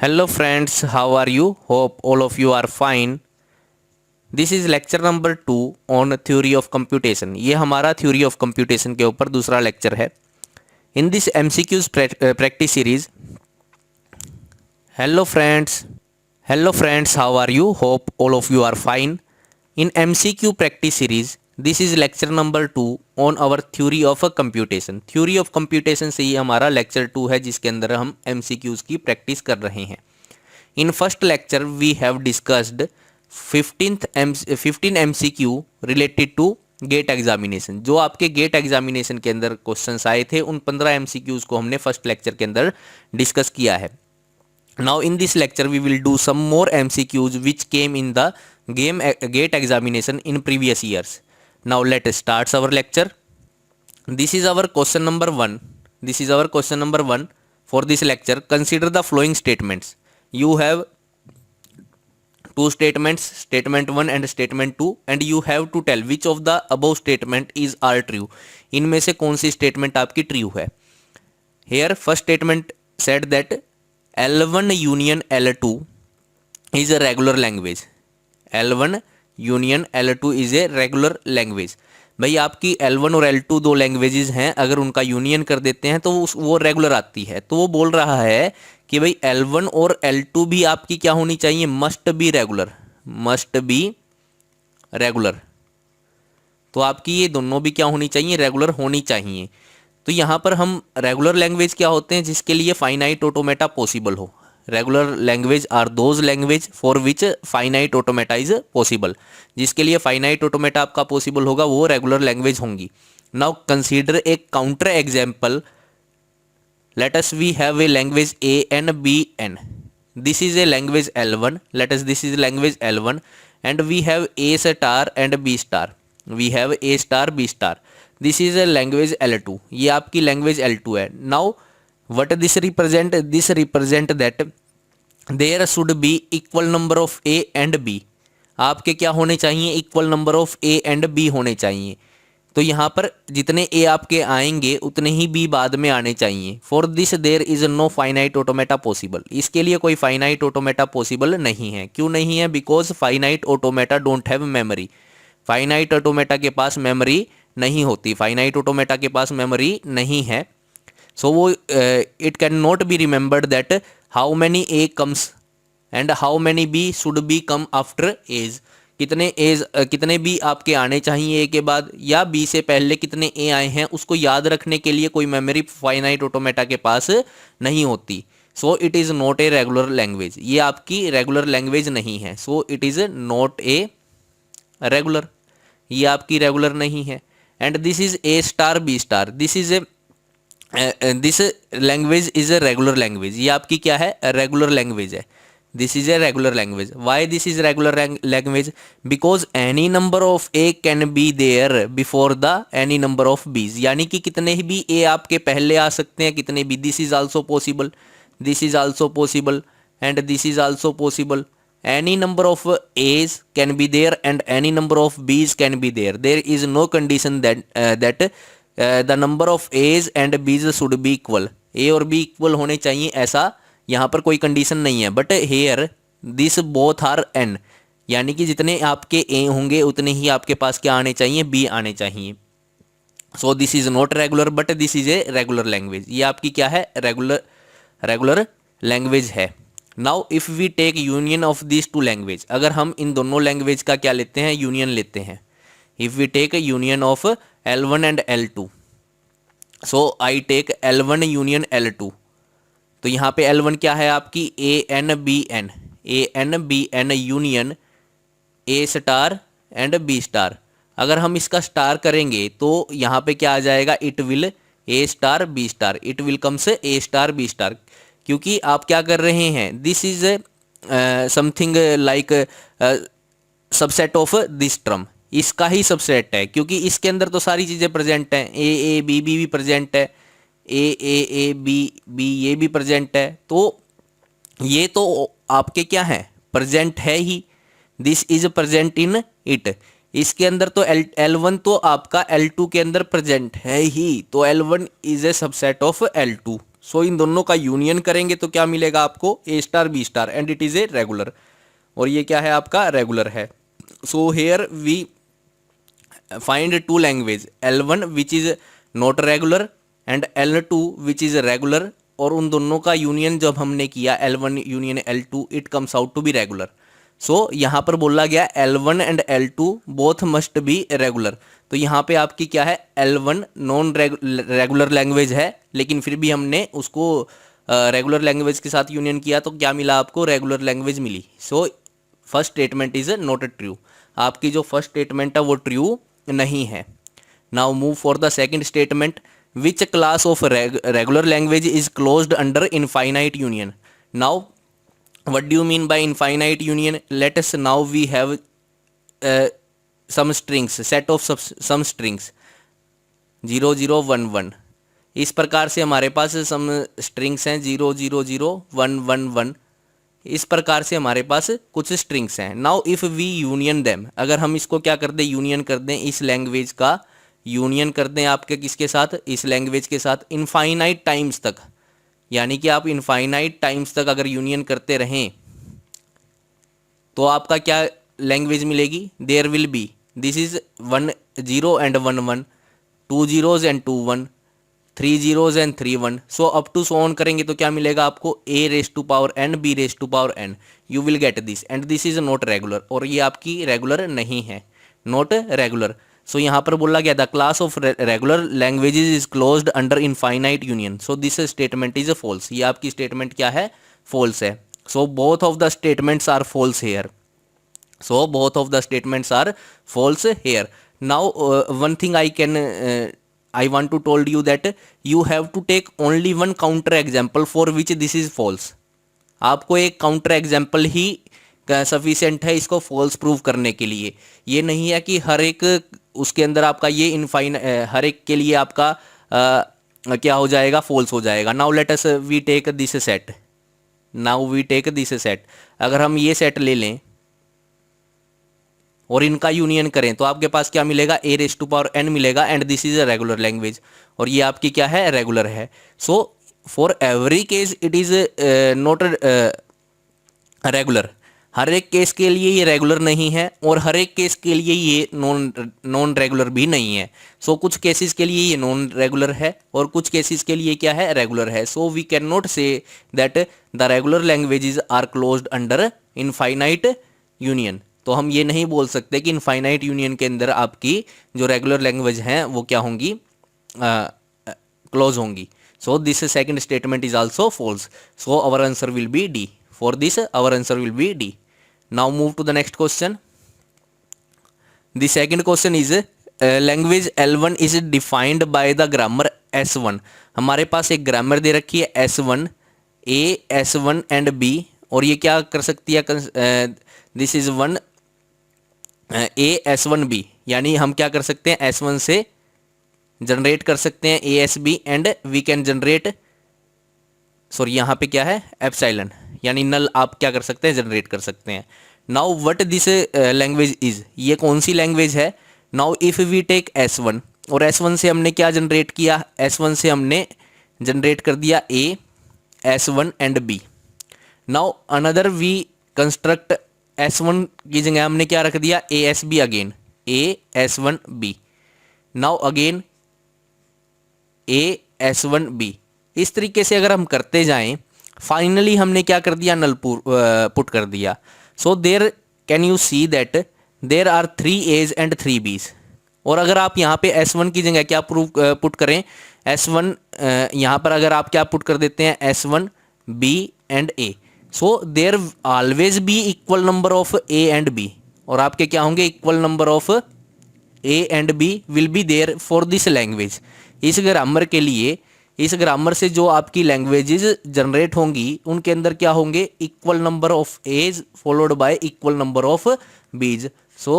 Hello friends, how are you? Hope all of you are fine. This is lecture number 2 on theory of computation. ये हमारा theory of computation के ऊपर दूसरा lecture है. In this MCQs practice series, hello friends, how are you? Hope all of you are fine. In MCQ practice series, this is lecture number 2 on our theory of a computation. Theory of computation से ये हमारा lecture 2 है जिसके अंदर हम MCQs की practice कर रहे हैं. In first lecture we have discussed 15 MCQ related to GATE examination. जो आपके गेट एग्जामिनेशन के अंदर क्वेश्चंस आए थे उन 15 MCQs को हमने फर्स्ट लेक्चर के अंदर डिस्कस किया है. Now in this lecture we will do some more MCQs which came in the GATE examination in previous years. Now let start our lecture. This is our question number one for this lecture. Consider the following statements. You have two statements, statement 1 and statement 2, and you have to tell which of the above statement is are true. इनमें से कौन सी statement आपकी true है. Here first statement said that L1 union L2 is a regular language. L1 union L2 is a regular language. भाई आपकी L1 और L2 दो languages हैं, अगर उनका यूनियन कर देते हैं तो वो रेगुलर आती है. तो वो बोल रहा है कि भाई L1 और L2 भी आपकी क्या होनी चाहिए, मस्ट बी रेगुलर. तो आपकी ये दोनों भी क्या होनी चाहिए, रेगुलर होनी चाहिए. तो यहाँ पर हम रेगुलर लैंग्वेज क्या होते हैं, जिसके लिए फाइनाइट ऑटोमेटा पॉसिबल हो. Regular language are those language for which finite automata is possible. जिसके लिए फाइनाइट ऑटोमेटा आपका पॉसिबल होगा वो रेगुलर लैंग्वेज होंगी. Now consider a counter example. Let us we have a language A and B N. This is a language L1. This is language L1 and we have A star and B star. We have A star B star. This is a language L2. ये आपकी language L2 है. Now what this represent? This represent that there should be equal number of A and B. आपके क्या होने चाहिए, equal number of A and B होने चाहिए. तो यहाँ पर जितने ए आपके आएंगे उतने ही बी बाद में आने चाहिए. For this there is no finite automata possible. इसके लिए कोई फाइनाइट ऑटोमेटा पॉसिबल नहीं है. क्यों नहीं है, because finite automata don't have memory. Finite automata के पास मेमोरी नहीं होती, फाइनाइट ऑटोमेटा के पास मेमोरी नहीं है. सो वो it can not be remembered that how many a comes and how many b should be come after a's. कितने b आपके आने चाहिए ए के बाद, या बी से पहले कितने ए आए हैं, उसको याद रखने के लिए कोई मेमोरी फाइनाइट ऑटोमेटा के पास नहीं होती. So it is not a regular language. ये आपकी रेगुलर लैंग्वेज नहीं है. So it is not a regular. ये आपकी रेगुलर नहीं है. And this is a star B star. This language is a regular language. ये आपकी क्या है, रेगुलर लैंग्वेज है. This is a regular language. Why this is regular language? Because any number of A can be there before the any number of B's. यानी कि कितने भी A आपके पहले आ सकते हैं, कितने भी. This is also possible. This is also possible. And this is also possible. Any number of A's can be there and any number of B's can be there. There is no condition that the number of A's and B's should be equal. A और B equal होने चाहिए, ऐसा यहाँ पर कोई condition नहीं है. But here this both are n. यानी कि जितने आपके ए होंगे उतने ही आपके पास क्या आने चाहिए, बी आने चाहिए. So this is not regular but this is a regular language. ये आपकी क्या है, रेगुलर लैंग्वेज है. Now if we take union of this two language. अगर हम इन दोनों लैंग्वेज का क्या लेते हैं, यूनियन लेते हैं. If we take union of L1 and L2. So I take L1 union L2. तो यहाँ पे L1 क्या है आपकी, A-N-B-N union A star and B star. अगर हम इसका स्टार करेंगे तो यहाँ पे क्या आ जाएगा, it will A star B star. It will comes A star B star. क्योंकि आप क्या कर रहे हैं, this is something like subset of this term. इसका ही सबसेट है क्योंकि इसके अंदर तो सारी चीज़ें प्रेजेंट हैं. A B भी प्रेजेंट है, ए बी बी ये भी प्रेजेंट है. तो ये तो आपके क्या है, प्रेजेंट है ही. This is present in it. इसके अंदर तो L1 तो आपका L2 के अंदर प्रेजेंट है ही. तो L1 is a subset of L2. So इन दोनों का यूनियन करेंगे तो क्या मिलेगा आपको, A star B star, and it is a regular, और ये क्या है आपका रेगुलर है। So here we find two language L1 which is not regular and L2 which is regular, और उन दोनों का यूनियन जब हमने किया L1 union L2 it comes out to be regular. So यहाँ पर बोला गया L1 and L2 both must be regular, तो यहाँ पे आपकी क्या है, L1 नॉन रेगुलर लैंग्वेज है, लेकिन फिर भी हमने उसको रेगुलर लैंग्वेज के साथ यूनियन किया तो क्या मिला आपको, रेगुलर लैंग्वेज मिली। So first statement is not true, आपकी जो फर्स्ट स्टेटमेंट है वो ट्रू नहीं है। Now move for the second statement, which class of regular language is closed under infinite union. Now what do you mean by infinite union? Let us now we have some strings, set of some strings 0 0 1 1, इस प्रकार से हमारे पास सम strings हैं 0 0 0 1 1 1, इस प्रकार से हमारे पास कुछ स्ट्रिंग्स हैं। Now if we union them, अगर हम इसको क्या कर दें, यूनियन कर दें, इस लैंग्वेज का यूनियन कर दें आपके किसके साथ, इस लैंग्वेज के साथ इनफाइनाइट टाइम्स तक, यानी कि आप इनफाइनाइट टाइम्स तक अगर यूनियन करते रहें तो आपका क्या लैंग्वेज मिलेगी, there will be, this is 1 0 and 1 1, 2 zeros and 2 1, 3 zeros and 3 1, so up to so on करेंगे तो क्या मिलेगा आपको, a raise to power n b raise to power n, you will get this, and this is not regular, और ये आपकी regular नहीं है, नॉट रेगुलर। सो यहाँ पर बोला गया the class of regular languages is closed under infinite union, so this statement is false, ये आपकी स्टेटमेंट क्या है, फॉल्स है। So both of the statements are false here, so both of the statements are false here. Now one thing I want to told you that you have to take only one counter example for which this is false, आपको एक counter example ही sufficient है इसको false prove करने के लिए, ये नहीं है कि हर एक उसके अंदर आपका ये हर एक के लिए आपका क्या हो जाएगा, फॉल्स हो जाएगा। Now let us we take this set, now we take this set, अगर हम ये सेट ले लें और इनका यूनियन करें तो आपके पास क्या मिलेगा, a raise to power n मिलेगा, and this is a regular language, और ये आपकी क्या है, रेगुलर है। So for every case it is not regular, हर एक केस के लिए ये रेगुलर नहीं है और हर एक केस के लिए ये नॉन रेगुलर भी नहीं है। सो कुछ केसेस के लिए ये नॉन रेगुलर है और कुछ केसेस के लिए क्या है, रेगुलर है। So we can not say that the regular languages are closed under infinite union, तो हम ये नहीं बोल सकते कि इनफाइनाइट यूनियन के अंदर आपकी जो रेगुलर लैंग्वेज हैं वो क्या होंगी, क्लोज होंगी। So this second statement is also false, so our answer will be D, for this our answer will be D. Now move to the next question. The second question is language L1 is defined by the grammar S1, हमारे पास एक grammar दे रखी है S1 A S1 and B, और ये क्या कर सकती है, this is 1 A S1 B, यानी हम क्या कर सकते हैं, S1 से जनरेट कर सकते हैं ASB and we can generate, sorry यहाँ पे क्या है, एप्सिलॉन, यानी नल आप क्या कर सकते हैं, जनरेट कर सकते हैं। Now what this language is, ये कौन सी लैंग्वेज है। Now if we take S1, और S1 से हमने क्या जनरेट किया, S1 से हमने जनरेट कर दिया A S1 and B। Now another we construct, S1 की जगह हमने क्या रख दिया, ASB again, A S1 B, now again A S1 B। इस तरीके से अगर हम करते जाएं, फाइनली हमने क्या कर दिया, नल पुट कर दिया। So there can you see that there are 3 A's and 3 B's, और अगर आप यहाँ पे S1 की जगह क्या पुट करें, S1 यहाँ पर अगर आप क्या पुट कर देते हैं, S1 B and A, so there always be equal number of A and B, और आपके क्या होंगे, equal number of A and B will be there for this language. इस ग्रामर के लिए, इस ग्रामर से जो आपकी लैंग्वेजेस जनरेट होंगी उनके अंदर क्या होंगे, equal number of A's followed by equal number of B's. So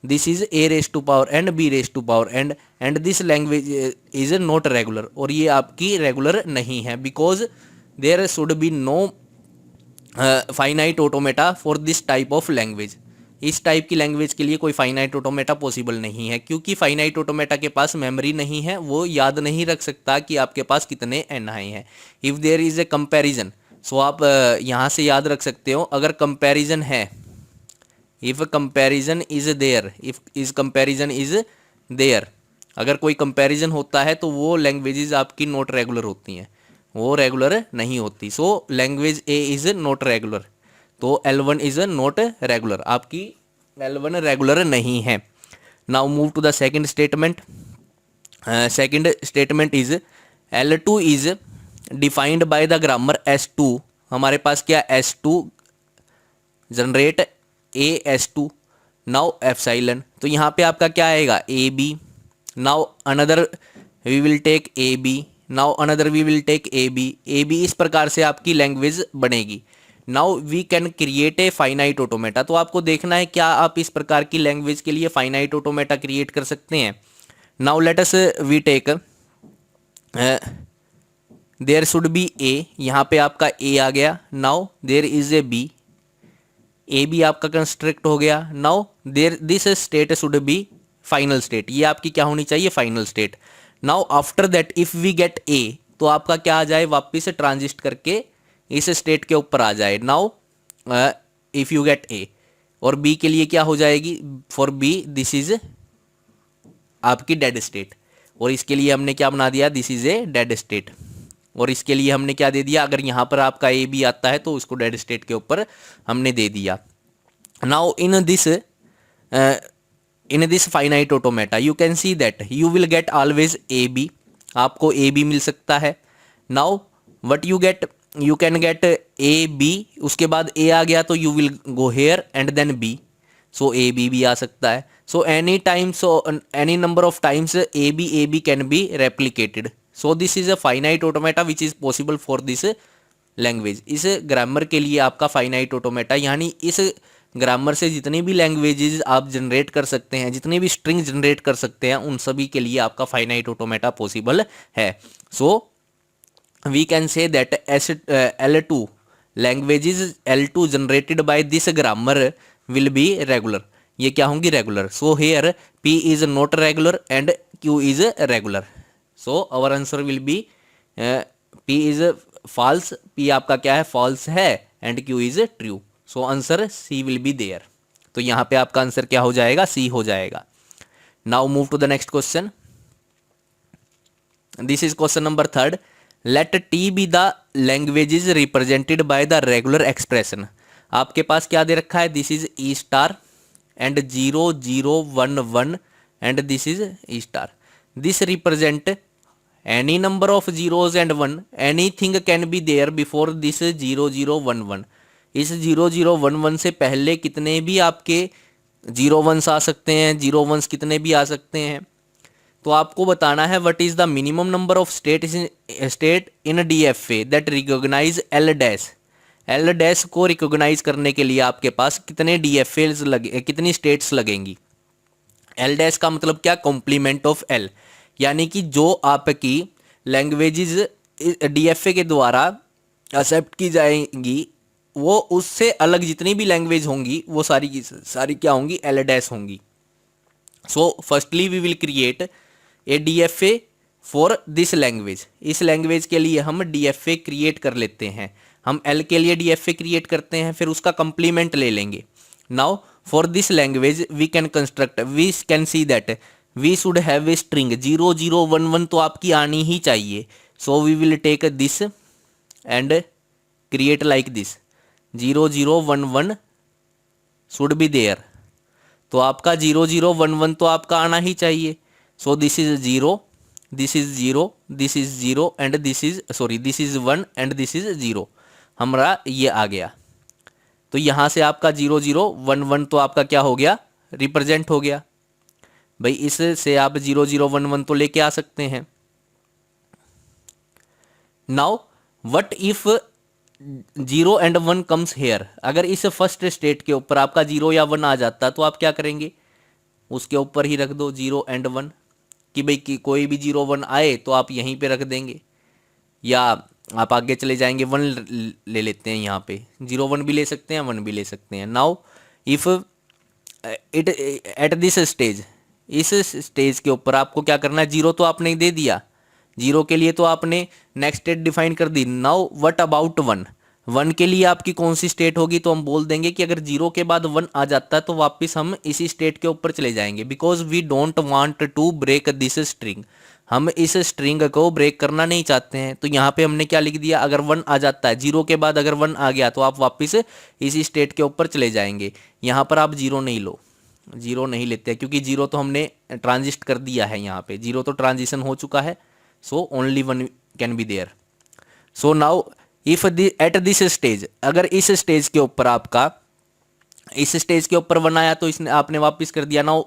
this is A raise to power n B raise to power n and this language is not regular, और ये आपकी regular नहीं है, because there should be no finite automata for this type of language. इस type की language के लिए कोई फाइनाइट ऑटोमेटा पॉसिबल नहीं है, क्योंकि फाइनाइट ऑटोमेटा के पास मेमोरी नहीं है, वो याद नहीं रख सकता कि आपके पास कितने एन आई हैं। If there is a comparison, so आप यहाँ से याद रख सकते हो, अगर कंपैरिजन है, if comparison is there, if is comparison is there, अगर कोई कंपैरिजन होता है तो वो लैंग्वेजेस आपकी नॉट रेगुलर होती हैं, वो रेगुलर नहीं होती। So language A is not regular, तो L1 इज़ नॉट रेगुलर, आपकी L1 रेगुलर नहीं है। Now move to the second statement. Second statement is L2 is defined by the grammar S2। हमारे पास क्या S2 generate AS2 now epsilon, तो यहाँ पे आपका क्या आएगा AB, now another we will take AB, now another we will take AB। इस प्रकार से आपकी लैंग्वेज बनेगी। Now we can create a finite automata, तो आपको देखना है क्या आप इस प्रकार की लैंग्वेज के लिए फाइनाइट ऑटोमेटा क्रिएट कर सकते हैं। Now let us we take there should be a, यहाँ पे आपका ए आ गया। Now there is a B, A B आपका कंस्ट्रक्ट हो गया। Now there this state should be final state, ये आपकी क्या होनी चाहिए, final state. Now after that if we get A, तो आपका क्या आ जाए, वापिस ट्रांजिस्ट करके इस स्टेट के ऊपर आ जाए। नाउ इफ यू गेट ए, और बी के लिए क्या हो जाएगी, फॉर बी दिस इज आपकी डेड स्टेट, और इसके लिए हमने क्या बना दिया, this is a dead state, और इसके लिए हमने क्या दे दिया, अगर यहाँ पर आपका ए बी आता है तो उसको डेड स्टेट के ऊपर हमने दे दिया। Now in this finite automata you can see that you will get always a b, आपको ए बी मिल सकता है। Now what you get, you can get a b, उसके बाद ए आ गया तो you will go here and then b, so a b भी आ सकता है। So any time, so any number of times a b can be replicated, so this is a finite automata which is possible for this language. इस grammar के लिए आपका finite automata, यानी इस ग्रामर से जितनी भी लैंग्वेजेस आप जनरेट कर सकते हैं, जितनी भी स्ट्रिंग जनरेट कर सकते हैं, उन सभी के लिए आपका फाइनाइट ऑटोमेटा पॉसिबल है। So we can say that L2 languages L2 generated by this grammar will be regular, ये क्या होंगी, regular. So here P is not regular and Q is regular, so our answer will be P is false, P आपका क्या है, false है, and Q is true, so answer C will be there. तो यहाँ पे आपका आंसर क्या हो जाएगा, C हो जाएगा। Now move to the next question, this is question number 3। Let T be the languages represented by the regular expression. आपके पास क्या दे रखा है, this is E star and 0 0 1 1 and this is E star. This represent any number of zeros and 1, anything can be there before this 0 0 1 1। इस 0 0 1 1 से पहले कितने भी आपके 0 1s आ सकते हैं, 0 1s कितने भी आ सकते हैं। तो आपको बताना है what is the minimum number of state in DFA that recognize L dash. L dash को रिकॉग्नाइज करने के लिए आपके पास कितने DFAs लगे, कितनी स्टेट्स लगेंगी। L डैश का मतलब क्या, कॉम्प्लीमेंट ऑफ L, यानी कि जो आपकी लैंग्वेजेस DFA के द्वारा एक्सेप्ट की जाएंगी, वो उससे अलग जितनी भी लैंग्वेज होंगी वो सारी की सारी क्या होंगी, L डैश होंगी। So firstly we will create a DFA for this language. इस लैंग्वेज के लिए हम DFA क्रिएट कर लेते हैं, हम L के लिए DFA क्रिएट करते हैं, फिर उसका कंप्लीमेंट ले लेंगे। Now for this language we can construct, we can see that we should have a string 0 0 1 1 तो आपकी आनी ही चाहिए। So we will take this and create like this, 0 0 1 1 should be there, तो आपका 0 0 1 1 तो आपका आना ही चाहिए। So this is 0, this is 0, this is 0 and this is sorry this is 1 and this is 0, हमारा ये आ गया। तो यहाँ से आपका 0 0 1 1 तो आपका क्या हो गया, रिप्रेजेंट हो गया। भाई इससे आप 0 0 1 1 तो लेके आ सकते हैं। Now what if 0 and 1 comes here, अगर इस फर्स्ट स्टेट के ऊपर आपका 0 या 1 आ जाता तो आप क्या करेंगे, उसके ऊपर ही रख दो 0 एंड 1, कि भाई कि कोई भी 0 1 आए तो आप यहीं पे रख देंगे, या आप आगे चले जाएंगे 1 ले लेते हैं, यहाँ पे 0 1 भी ले सकते हैं, 1 भी ले सकते हैं। Now if it at this stage, इस स्टेज के ऊपर आपको क्या करना है, जीरो तो आपने दे दिया, जीरो के लिए तो आपने नेक्स्ट स्टेट डिफाइन कर दी। Now what about one, one के लिए आपकी कौन सी स्टेट होगी, तो हम बोल देंगे कि अगर जीरो के बाद वन आ जाता है तो वापस हम इसी स्टेट के ऊपर चले जाएंगे, because we don't want to break this string, हम इस स्ट्रिंग को ब्रेक करना नहीं चाहते हैं। तो यहाँ पे हमने क्या लिख दिया, अगर वन आ जाता है, जीरो के बाद अगर वन आ गया तो आप वापस इसी स्टेट के ऊपर चले जाएंगे। यहाँ पर आप जीरो नहीं लो, जीरो नहीं लेते क्योंकि जीरो तो हमने ट्रांजिस्ट कर दिया है, यहाँ पे जीरो तो ट्रांजिशन हो चुका है। So only one can be there. So now if at this stage, अगर इस स्टेज के ऊपर आपका, इस स्टेज के ऊपर वन आया तो इसने आपने वापस कर दिया। Now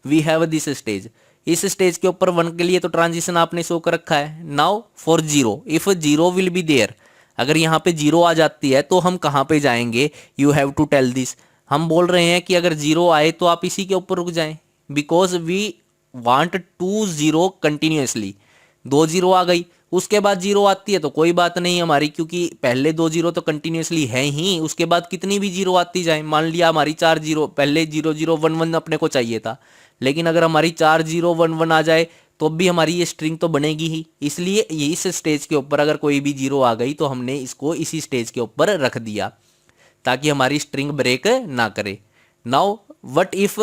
we have this stage, इस स्टेज के ऊपर वन के लिए तो ट्रांजिशन आपने शो कर रखा है। Now for zero, if zero will be there, अगर यहाँ पे जीरो आ जाती है तो हम कहाँ पे जाएंगे, you have to tell this, हम बोल रहे हैं कि अगर जीरो आए तो आप इसी के ऊपर रुक जाएं, because we want to zero continuously. दो जीरो आ गई, उसके बाद जीरो आती है तो कोई बात नहीं हमारी, क्योंकि पहले दो जीरो तो कंटिन्यूसली है ही, उसके बाद कितनी भी जीरो आती जाए, मान लिया हमारी चार जीरो, पहले जीरो जीरो वन वन अपने को चाहिए था, लेकिन अगर हमारी चार जीरो वन वन आ जाए तो भी हमारी ये स्ट्रिंग तो बनेगी ही। इसलिए इस स्टेज के ऊपर अगर कोई भी जीरो आ गई तो हमने इसको इसी स्टेज के ऊपर रख दिया ताकि हमारी स्ट्रिंग ब्रेक ना करे। नाउ व्हाट इफ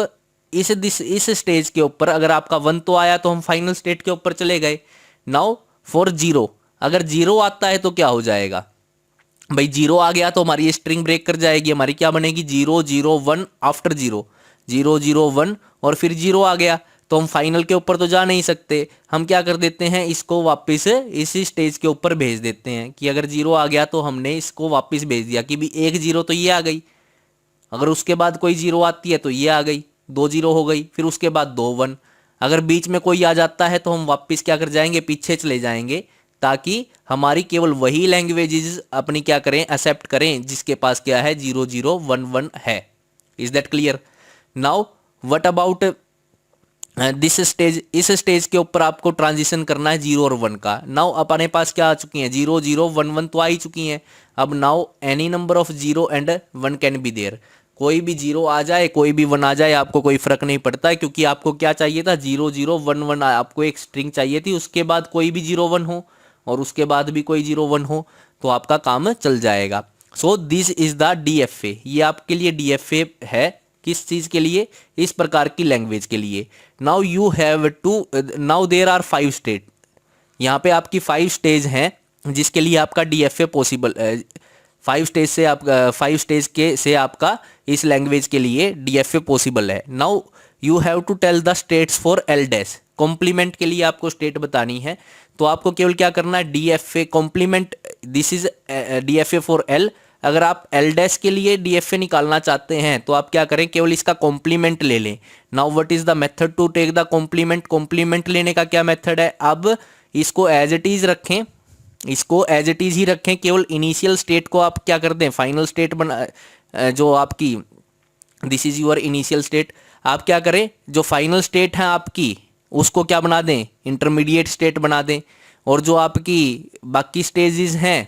इस स्टेज के ऊपर अगर आपका वन तो आया तो हम फाइनल स्टेट के ऊपर चले गए। नाउ फॉर जीरो, अगर जीरो आता है तो क्या हो जाएगा भाई, जीरो आ गया तो हमारी स्ट्रिंग ब्रेक कर जाएगी, हमारी क्या बनेगी, zero zero one, after zero zero zero one, और फिर जीरो आ गया तो हम फाइनल के ऊपर तो जा नहीं सकते, हम क्या कर देते हैं, इसको वापस इसी स्टेज के ऊपर भेज देते हैं कि अगर जीरो आ गया तो हमने इसको वापस भेज दिया कि भी एक जीरो तो ये आ गई, अगर उसके बाद कोई जीरो आती है तो ये आ गई, दो जीरो हो गई, फिर उसके बाद दो वन, अगर बीच में कोई आ जाता है तो हम वापस क्या कर जाएंगे, पीछे चले जाएंगे, ताकि हमारी केवल वही लैंग्वेजेस अपनी क्या करें, एक्सेप्ट करें जिसके पास क्या है, जीरो जीरो वन वन है। Is that clear? Now what about this stage, इस स्टेज के ऊपर आपको ट्रांजिशन करना है जीरो और वन का। नाउ अपने पास क्या आ चुकी है, जीरो जीरो वन वन तो आ ही चुकी हैं। अब now any number of zero and one can be there, कोई भी जीरो आ जाए कोई भी वन आ जाए आपको कोई फर्क नहीं पड़ता है, क्योंकि आपको क्या चाहिए था, जीरो जीरो वन वन, आपको एक स्ट्रिंग चाहिए थी, उसके बाद कोई भी जीरो वन हो और उसके बाद भी कोई जीरो वन हो तो आपका काम चल जाएगा। सो दिस इज द DFA, ये आपके लिए DFA है, किस चीज के लिए, इस प्रकार की लैंग्वेज के लिए। Now you have to, now there are 5 state, यहाँ पे आपकी 5 स्टेज हैं जिसके लिए आपका DFA पॉसिबल, 5 स्टेज से आप 5 स्टेज के से आपका इस लैंग्वेज के लिए DFA पॉसिबल है। Now you have to tell the states for L dash, complement के लिए आपको स्टेट बतानी है, तो आपको केवल क्या करना है, DFA complement, this is DFA for L. अगर आप एल डैश के लिए DFA निकालना चाहते हैं तो आप क्या करें, केवल इसका कॉम्प्लीमेंट ले लें। Now what is the method to take the complement, complement लेने का क्या मेथड है, अब इसको एज इट इज रखें, इसको एज इट इज ही रखें, केवल इनिशियल स्टेट को आप क्या कर दें, फाइनल स्टेट बना, जो आपकी this is your initial state, आप क्या करें, जो फाइनल स्टेट है आपकी उसको क्या बना दें, इंटरमीडिएट स्टेट बना दें, और जो आपकी बाकी स्टेजेस हैं,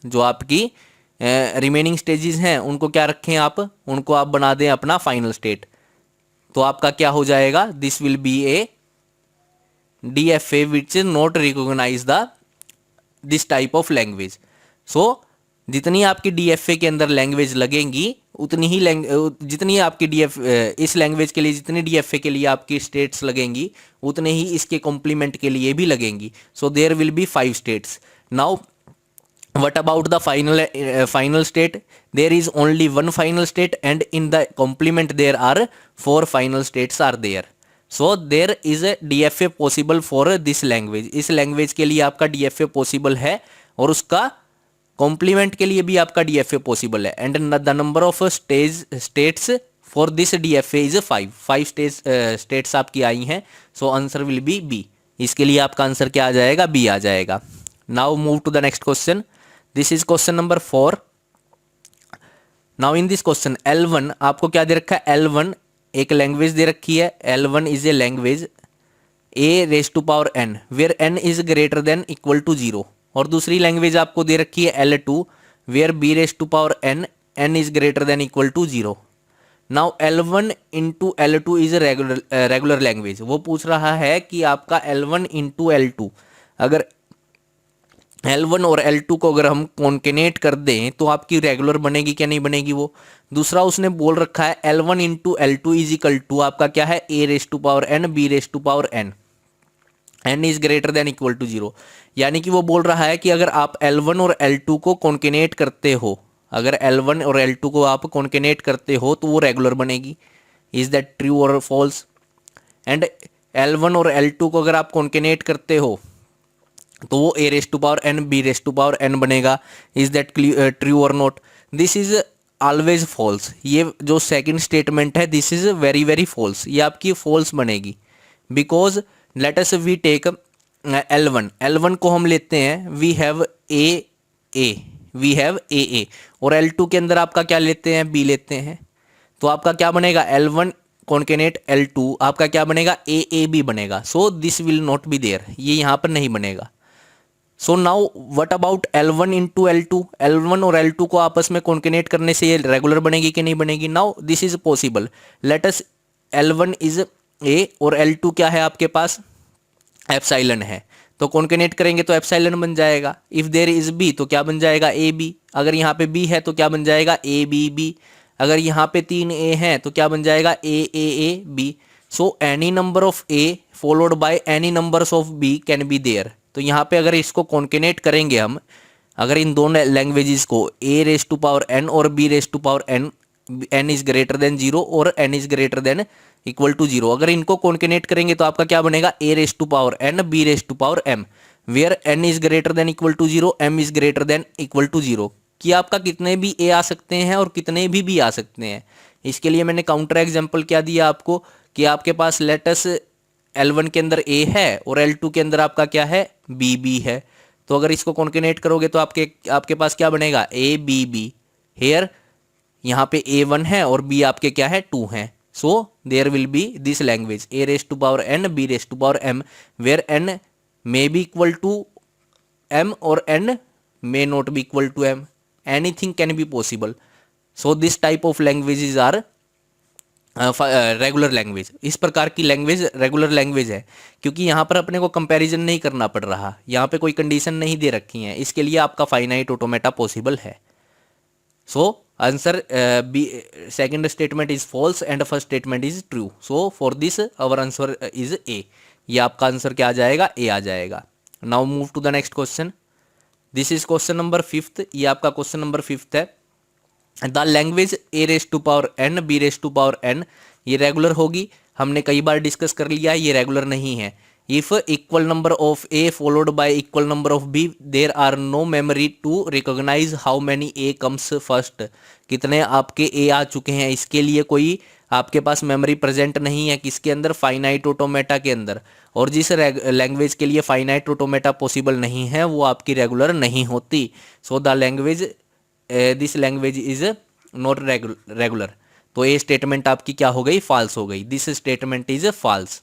जो आपकी रिमेनिंग स्टेजेस हैं उनको क्या रखें आप, उनको आप बना दें अपना फाइनल स्टेट। तो आपका क्या हो जाएगा, this will be a DFA which not recognize the this type of language. So जितनी आपकी DFA के अंदर लैंग्वेज लगेंगी उतनी ही जितनी आपकी इस लैंग्वेज के लिए जितनी DFA के लिए आपकी स्टेट्स लगेंगी उतने ही इसके कॉम्प्लीमेंट के लिए भी लगेंगी। So there will be 5 states. Now what about the final state, there is only one final state and in the complement there are 4 final states are there, so there is a DFA possible for this language, इस language के लिए आपका DFA possible है और उसका complement के लिए भी आपका DFA पॉसिबल है, and the number of states for this DFA is 5 states आपकी आई हैं। So answer will be B, इसके लिए आपका आंसर क्या आ जाएगा, बी आ जाएगा। Now move to the next question, this is question number 4। Now in this question L1 आपको क्या दे रखा है, L1 एक लैंग्वेज दे रखी है, L1 is a language a⁻n where n is greater than equal to 0, और दूसरी लैंग्वेज आपको दे रखी है L2 where b⁻n n is greater than equal to 0। Now L1 into L2 is regular language. वो पूछ रहा है कि आपका L1 इंटू L2, अगर L1 और L2 को अगर हम कॉन्केनेट कर दें तो आपकी रेगुलर बनेगी क्या नहीं बनेगी वो। दूसरा उसने बोल रखा है L1 into L2 is equal to आपका क्या है a raise to power n b raise to power n, n is greater than equal to 0। यानी कि वो बोल रहा है कि अगर आप L1 और L2 को कॉन्केनेट करते हो, अगर L1 और L2 को आप कॉन्केनेट करते हो तो वो रेगुलर बनेगी। इज दैट ट्रू और फॉल्स? एंड L1 और L2 को अगर आप कॉन्केनेट करते हो तो वो a raise to power n b raise to power n बनेगा। इज दैट ट्रू और not? This is always false. ये जो सेकंड स्टेटमेंट है this is very very false, ये आपकी फॉल्स बनेगी। Because let us we take L1 को हम लेते हैं वी हैव ए और L2 के अंदर आपका क्या लेते हैं B लेते हैं, तो आपका क्या बनेगा L1 कॉन्केनेट L2 आपका क्या बनेगा ए बी बनेगा। So this will not be there, ये यहाँ पर नहीं बनेगा। So now what about L1 into L2? L1 और L2 को आपस में कॉन्केनेट करने से ये रेगुलर बनेगी कि नहीं बनेगी? Now this is possible. Let us L1 is A और L2 क्या है आपके पास एप्सिलॉन है, तो कॉन्केनेट करेंगे तो एप्सिलॉन बन जाएगा। इफ देयर इज B तो क्या बन जाएगा ए बी। अगर यहाँ पे B है तो क्या बन जाएगा ए बी बी। अगर यहाँ पे 3 A हैं तो क्या बन जाएगा a b. So any number of A followed by any numbers of B can be there. तो यहाँ पे अगर इसको कॉन्केनेट करेंगे हम, अगर इन दोनों लैंग्वेजेस को a raise to power n और b raise to power n is greater than 0 और n is greater than equal to 0, अगर इनको कॉन्केनेट करेंगे तो आपका क्या बनेगा a raise to power n b raise to power m, where n is greater than equal to 0 m is greater than equal to 0। कि आपका कितने भी a आ सकते हैं और कितने भी b आ सकते हैं। इसके लिए मैंने काउंटर एग्जाम्पल क्या दिया आपको कि आपके पास लेटस L1 के अंदर A है और L2 के अंदर आपका क्या है B है, तो अगर इसको कॉन्केनेट करोगे तो आपके पास क्या बनेगा A B हेयर, यहाँ पे A1 है और B आपके क्या है 2 हैं। So there will be this language a raise to power n b raise to power m where n may be equal to m और n may not be equal to m, anything can be possible। so this type of languages are regular language. इस प्रकार की language regular language है क्योंकि यहाँ पर अपने को कंपैरिजन नहीं करना पड़ रहा, यहाँ पे कोई कंडीशन नहीं दे रखी है, इसके लिए आपका फाइनाइट ऑटोमेटा पॉसिबल है। So answer B second statement is false and first statement is true. So for this our answer is A, ये आपका आंसर क्या आ जाएगा ए आ जाएगा। Now move to the next question, this is question number 5th, ये आपका क्वेश्चन नंबर 5th है। The language a raise to power n b raise to power n ये रेगुलर होगी, हमने कई बार डिस्कस कर लिया है, ये रेगुलर नहीं है। If equal number of a followed by equal number of b there are no memory to recognize how many a comes first, कितने आपके a आ चुके हैं इसके लिए कोई आपके पास मेमोरी प्रेजेंट नहीं है किसके अंदर फाइनाइट ऑटोमेटा के अंदर, और जिस लैंग्वेज के लिए फाइनाइट ऑटोमेटा पॉसिबल नहीं है वो आपकी रेगुलर नहीं होती। So the language this language is not regular, तो ये स्टेटमेंट आपकी क्या हो गई फॉल्स हो गई, this statement is false.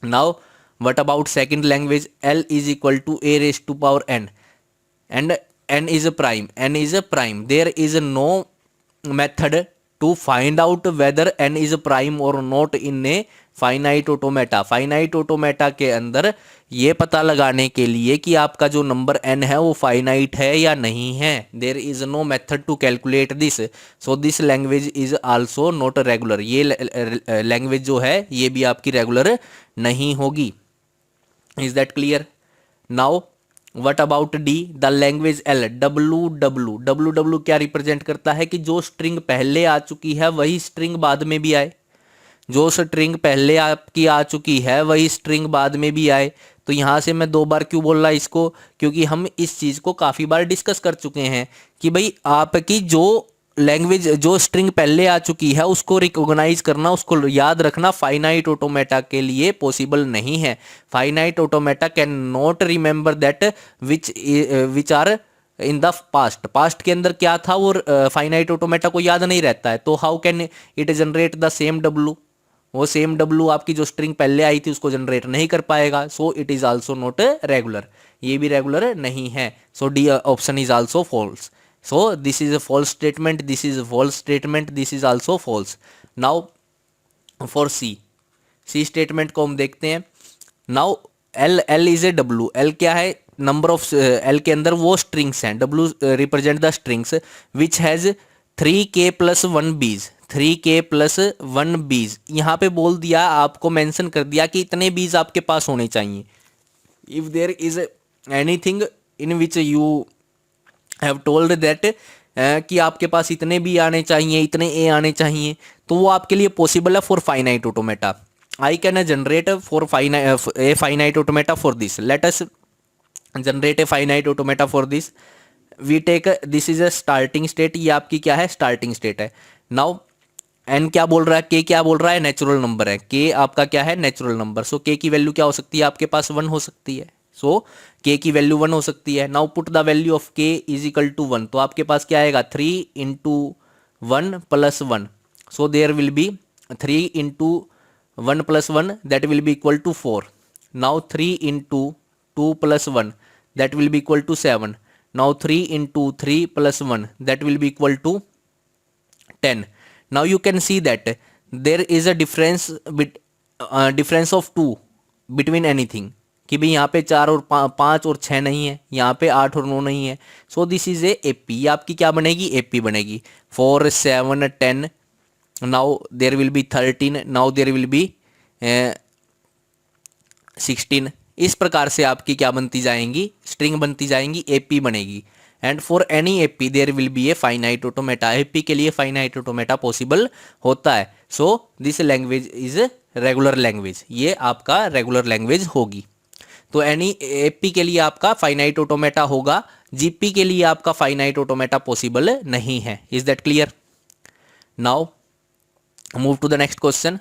Now what about second language l is equal to a raise to power n and n is prime there is no method to find out whether n is prime और not in a finite automata. Finite automata के अंदर ये पता लगाने के लिए कि आपका जो नंबर n है वो फाइनाइट है या नहीं है, there is no method to calculate this, so this language is also not regular. ये लैंग्वेज जो है ये भी आपकी रेगुलर नहीं होगी। Is that clear? Now what about D the language L W क्या रिप्रेजेंट करता है कि जो स्ट्रिंग पहले आ चुकी है वही स्ट्रिंग बाद में भी आए, जो स्ट्रिंग पहले आपकी आ चुकी है वही स्ट्रिंग बाद में भी आए। तो यहाँ से मैं 2 बार क्यों बोल रहा इसको, क्योंकि हम इस चीज़ को काफ़ी बार डिस्कस कर चुके हैं कि भाई आपकी जो लैंग्वेज जो स्ट्रिंग पहले आ चुकी है उसको रिकॉग्नाइज करना, उसको याद रखना फाइनाइट ऑटोमेटा के लिए पॉसिबल नहीं है। Finite automata can not remember that which are in the past के अंदर क्या था वो फाइनाइट ऑटोमेटा को याद नहीं रहता है, तो how can it generate the same W, वो सेम डब्ल्यू आपकी जो स्ट्रिंग पहले आई थी उसको जनरेट नहीं कर पाएगा। So it is also not regular, ये भी रेगुलर नहीं है। So D option is also false. So this is a false statement, this is a false statement, this is also false. Now for C statement को हम देखते हैं. Now L is A W. L क्या है? Number of L के अंदर वो strings हैं. W represent the strings which has 3k + 1 बीज. 3k + 1 बीज यहाँ पे बोल दिया, आपको मेंशन कर दिया कि इतने बीज आपके पास होने चाहिए. If there is anything in which you have told that कि आपके पास इतने बी आने चाहिए, इतने ए आने चाहिए, तो वो आपके लिए पॉसिबल है for finite automata. I can generate for a finite automata for this. Let us generate a finite automata for this. We take this is a starting state. ये आपकी क्या है? starting state है. Now n क्या बोल रहा है? k क्या बोल रहा है? नेचुरल नंबर है. k आपका क्या है? Natural number. सो k की वैल्यू क्या हो सकती है? आपके पास 1 हो सकती है. सो k की वैल्यू 1 हो सकती है. Now put the value of k is equal to 1. तो आपके पास क्या आएगा? 3 × 1 + 1. So there will be 3 × 1 + 1 that will be equal to 4. Now 3 × 2 + 1 that will be equal to 7. Now 3 × 3 + 1 that will be equal to 10. Now you can see that there is a difference of 2 between anything. कि भाई यहाँ पे 4 और 5 और 6 नहीं है, यहाँ पे 8 और 9 नहीं है. So this is A AP. ये आपकी क्या बनेगी? एपी बनेगी. 4 7 10. Now there will be 13. Now there will be 16. इस प्रकार से आपकी क्या बनती जाएंगी? स्ट्रिंग बनती जाएंगी, एपी बनेगी. And for any AP there will be a finite automata. AP के लिए फाइनाइट ऑटोमेटा पॉसिबल होता है. So this language is regular language. ये आपका रेगुलर लैंग्वेज होगी. तो एनी एपी के लिए आपका फाइनाइट ऑटोमेटा होगा. जीपी के लिए आपका फाइनाइट ऑटोमेटा पॉसिबल नहीं है. Is that clear? Now move to the next question.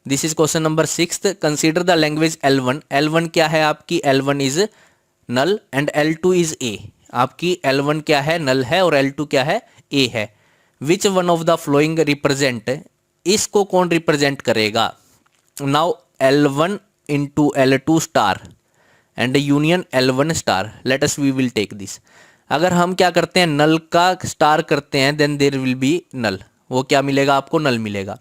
This is question number 6th. Consider the language L1. L1 क्या है आपकी? L1 is null and L2 is A. आपकी L1 क्या है? null है और L2 क्या है? A है. Which one of the following represent? इसको कौन रिप्रेजेंट करेगा? Now L1 into L2 star and union L1 star. Let us we will take this. अगर हम क्या करते हैं? नल का स्टार करते हैं, then there will be null. वो क्या मिलेगा आपको? नल मिलेगा.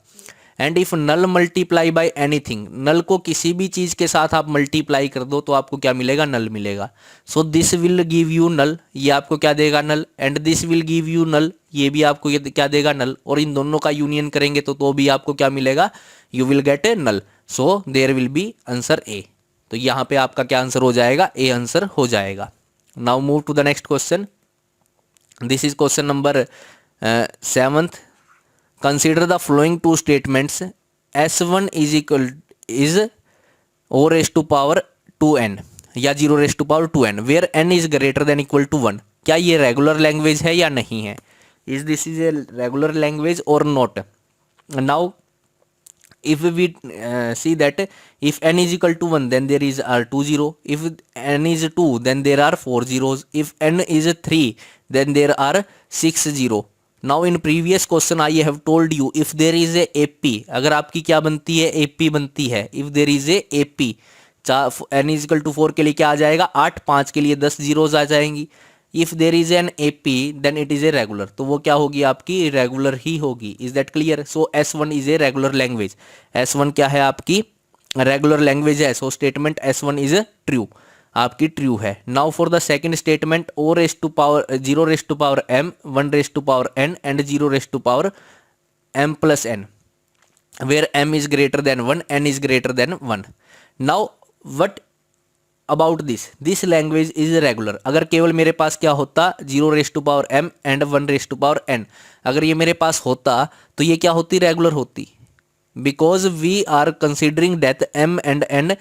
And if null multiply by anything, null को किसी भी चीज के साथ आप मल्टीप्लाई कर दो तो आपको क्या मिलेगा? नल मिलेगा. So this will give you null. ये आपको क्या देगा? Null. And this will give you null. ये भी आपको ये क्या देगा? नल. और इन दोनों का यूनियन करेंगे तो भी आपको क्या मिलेगा? You will get a null. So there will be answer A. तो यहाँ पे आपका क्या आंसर हो जाएगा? ए आंसर हो जाएगा. Now move to the next question. This is question number 7th. Consider the following two statements. S1 is equal is O raised to power 2n या 0 raised to power 2n where n is greater than equal to 1. क्या ये regular language है या नहीं है? Is this is a regular language और not? Now if we see that if n is equal to 1 then there is are 2 0. If n is 2 then there are 4 zeros. If n is 3 then there are 6 0. Now in previous question I have told you if there is a AP, अगर आपकी क्या बनती है? AP बनती है. if there is a AP, n is equal to 4 के लिए क्या आ जाएगा? 8. 5 के लिए 10 zeros आ जाएंगी. if there is an AP then it is a regular. तो वो क्या होगी आपकी? रेगुलर ही होगी. is that clear? so S1 is a regular language. S1 क्या है आपकी? रेगुलर लैंग्वेज है. So statement S1 is true. आपकी ट्रू है. Now for the second statement O raised to power 0 raised to power m, 1 raised to power n and 0 raised to power m plus n where m is greater than 1, n is greater than 1. Now what about this language is regular. अगर केवल मेरे पास क्या होता? 0 raised to power m and 1 raised to power n. अगर ये मेरे पास होता तो ये क्या होती? रेगुलर होती. Because we are considering that m and n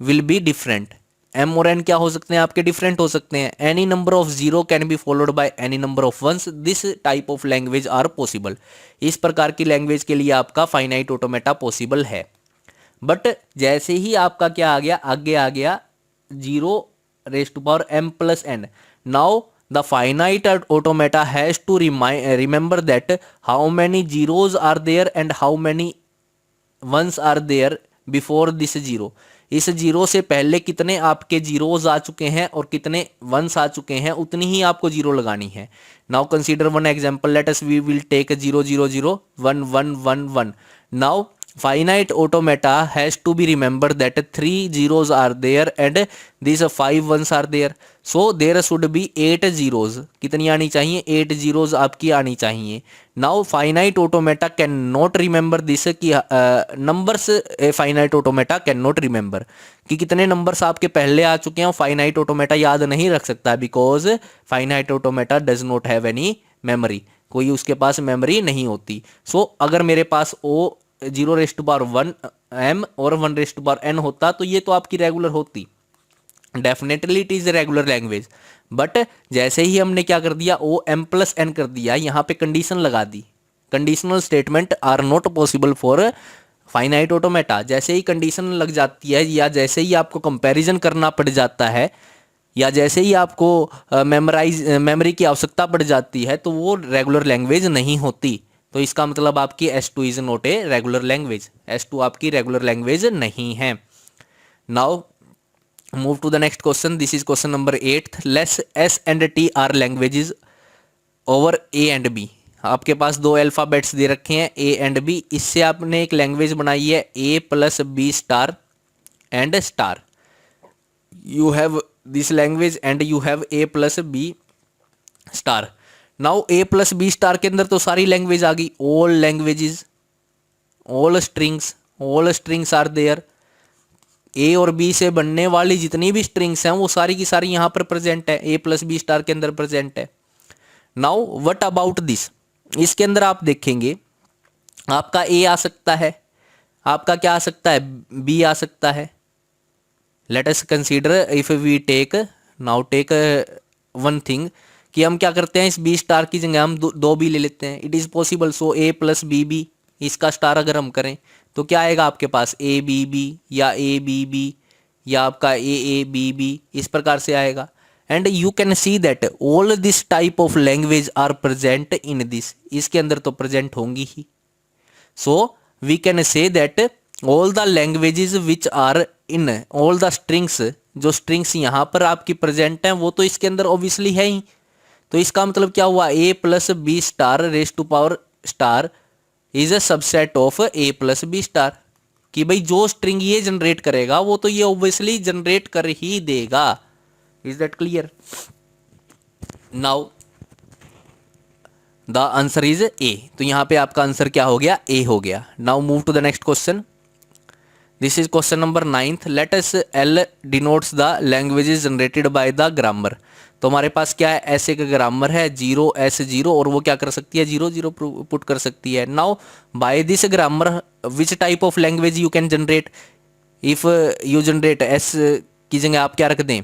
will be different. m और n क्या हो सकते हैं आपके? डिफरेंट हो सकते हैं. Any number of zero can be followed by any number of ones. This type of language are possible. इस प्रकार की लैंग्वेज के लिए आपका फाइनाइट ऑटोमेटा पॉसिबल है. बट जैसे ही आपका क्या आ गया? आगे आ गया 0 raised to power m plus n. Now the finite automata has to remember that how many zeros are there and how many ones are there before this 0. इस zero से पहले कितने आपके जीरोज आ चुके हैं और कितने वंस आ चुके हैं, उतनी ही आपको जीरो लगानी है। Now consider one example, let us we will take 0 0 0 1 1 1 1। Now finite automata has to be remember that 3 zeros are there and these 5 ones are there, so there should be 8 zeros। कितनी आनी चाहिए? 8 zeros आपकी आनी चाहिए। now finite automata cannot remember this कि numbers finite automata cannot remember कि कितने numbers आपके पहले आ चुके हैं, finite automata याद नहीं रख सकता because finite automata does not have any memory, कोई उसके पास मेमोरी नहीं होती। सो अगर मेरे पास ओ 0⁻1 m और 1⁻n होता तो ये तो आपकी रेगुलर होती, definitely it is regular language. But जैसे ही हमने क्या कर दिया, ओ m प्लस n कर दिया, यहाँ पे कंडीशन लगा दी, conditional statement are not possible for finite automata. जैसे ही कंडीशन लग जाती है या जैसे ही आपको कंपैरिजन करना पड़ जाता है या जैसे ही आपको मेमोरी की आवश्यकता पड़ जाती है तो वो रेगुलर लैंग्वेज नहीं होती। तो इसका मतलब आपकी S2 is not a regular language, S2 आपकी रेगुलर लैंग्वेज नहीं है। Now move to the next question, this is question number 8। Let's S and T are languages over A and B। आपके पास दो अल्फाबेट्स दे रखे हैं A एंड B, इससे आपने एक लैंग्वेज बनाई है A plus B star and star. You have this language and you have A plus B star. Now A plus B star के अंदर तो सारी लैंग्वेज आ गई, all languages, all strings are there. A और B से बनने वाली जितनी भी स्ट्रिंग्स हैं वो सारी की सारी यहाँ पर प्रेजेंट है, A प्लस B स्टार के अंदर प्रेजेंट है। नाउ व्हाट अबाउट दिस, इसके अंदर आप देखेंगे आपका A आ सकता है, आपका क्या आ सकता है, B आ सकता है। Let us consider if we take now take one thing कि हम क्या करते हैं, इस B स्टार की जगह हम दो B ले लेते हैं, it is possible. So A plus b b, इसका स्टार अगर हम करें तो क्या आएगा आपके पास, A B B या A B B या आपका A A B B, इस प्रकार से आएगा। And you can see that all this type of language are present in this, इसके अंदर तो प्रेजेंट होंगी ही। So we can say that all the languages which are in all the strings, जो स्ट्रिंग्स यहाँ पर आपकी प्रेजेंट हैं वो तो इसके अंदर ऑब्वियसली है ही। तो इसका मतलब क्या हुआ, A plus B star raise to power star is a subset of A plus B star, कि भाई जो स्ट्रिंग ये जनरेट करेगा वो तो ये ऑब्वियसली जनरेट कर ही देगा। Is that clear? Now the answer is A, तो यहां पे आपका आंसर क्या हो गया, A हो गया। Now move to the next question, this is question number 9। Let us L denotes the languages generated by the grammar. तो हमारे पास क्या है, ऐसे का ग्रामर है 0 और वो क्या कर सकती है, 0 0 पुट कर सकती है। Now by this grammar which type of language you can generate, if you generate S की जगह आप क्या रख दें,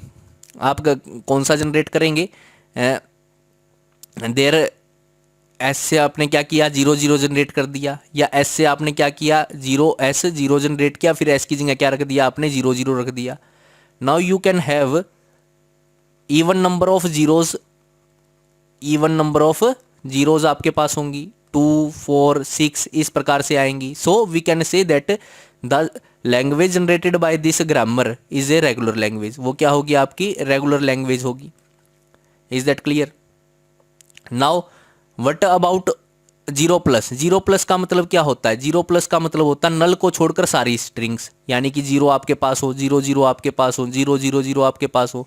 आप कौन सा जनरेट करेंगे, देर एस से आपने क्या किया, 0 0 जनरेट कर दिया, या एस से आपने क्या किया, 0 जनरेट किया, फिर एस की जगह क्या रख दिया आपने, 0 0 रख दिया। Now you can have even number of zeros, even number of zeros आपके पास होंगी, 2 4 6 इस प्रकार से आएंगी। So we can say that the language generated by this grammar is a regular language, वो क्या होगी आपकी रेगुलर लैंग्वेज होगी। Is that clear? Now what about 0+? का मतलब क्या होता है, 0+ का मतलब होता है नल को छोड़कर सारी स्ट्रिंग्स, यानी कि 0 आपके पास हो, 0 0 आपके पास हो, 0 0 0 आपके पास हो।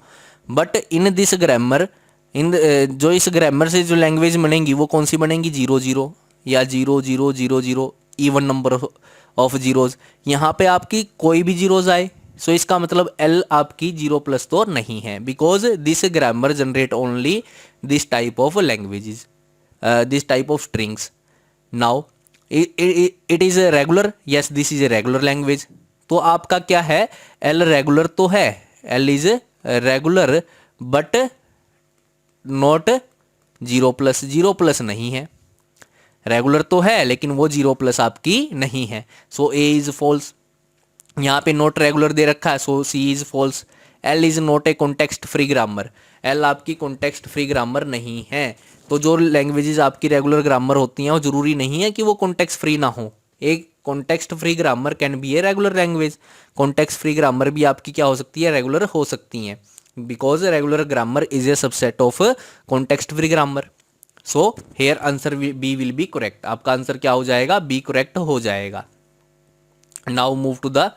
बट इन दिस ग्रामर, इन जो इस ग्रामर से जो लैंग्वेज बनेंगी वो कौन सी बनेंगी, 0 0 या 0 0 0 0, इवन नंबर ऑफ जीरोज। यहाँ पे आपकी कोई भी जीरोज आए, सो इसका मतलब L आपकी 0+ तो नहीं है, because this grammar generate only this type of languages, this type of strings. Now it is a regular, yes this is a regular language. तो आपका क्या है, L रेगुलर तो है, L is regular but not 0+, नहीं है। Regular तो है लेकिन वो 0+ आपकी नहीं है। सो A इज फॉल्स, यहाँ पे नॉट रेगुलर दे रखा है, so C is false. L is not a context free grammar, L आपकी कॉन्टेक्स्ट फ्री ग्रामर नहीं है। तो जो लैंग्वेजेस आपकी रेगुलर ग्रामर होती हैं वो जरूरी नहीं है कि वो कॉन्टेक्स्ट फ्री ना हो। एक context free grammar can be A regular language. Context free grammar भी आपकी क्या हो सकती है, रेगुलर हो सकती हैं, because regular grammar is a subset of context free grammar. So here answer B will be correct. आपका आंसर क्या हो जाएगा, बी करेक्ट हो जाएगा। Now move to the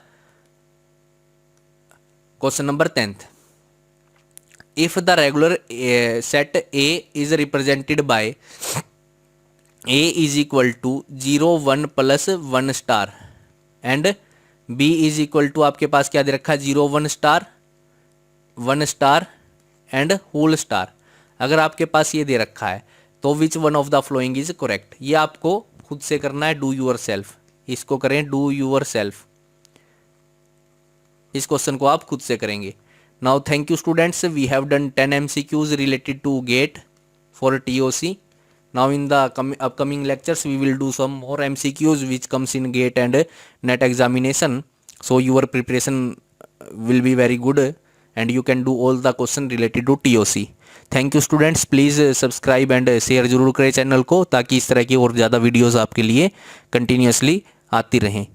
question number 10th। if the regular set A is represented by A is equal to 0 1 plus 1 star and B is equal to आपके पास क्या दे रखा है, 0 1 star 1 star and whole star. अगर आपके पास ये दे रखा है तो which one of the following is correct, ये आपको खुद से करना है, डू यूर सेल्फ। इसको करें डू यूर सेल्फ, इस क्वेश्चन को आप खुद से करेंगे। Now thank you students, we have done 10 MCQs related to GATE for TOC. Now in the upcoming lectures we will do some more MCQs which comes in GATE and NET examination. So your preparation will be very good and you can do all the question related to TOC. Thank you students, please subscribe and share जरूर करें channel को, ताकि इस तरह की और ज़्यादा videos आपके लिए कंटिन्यूसली आती रहें।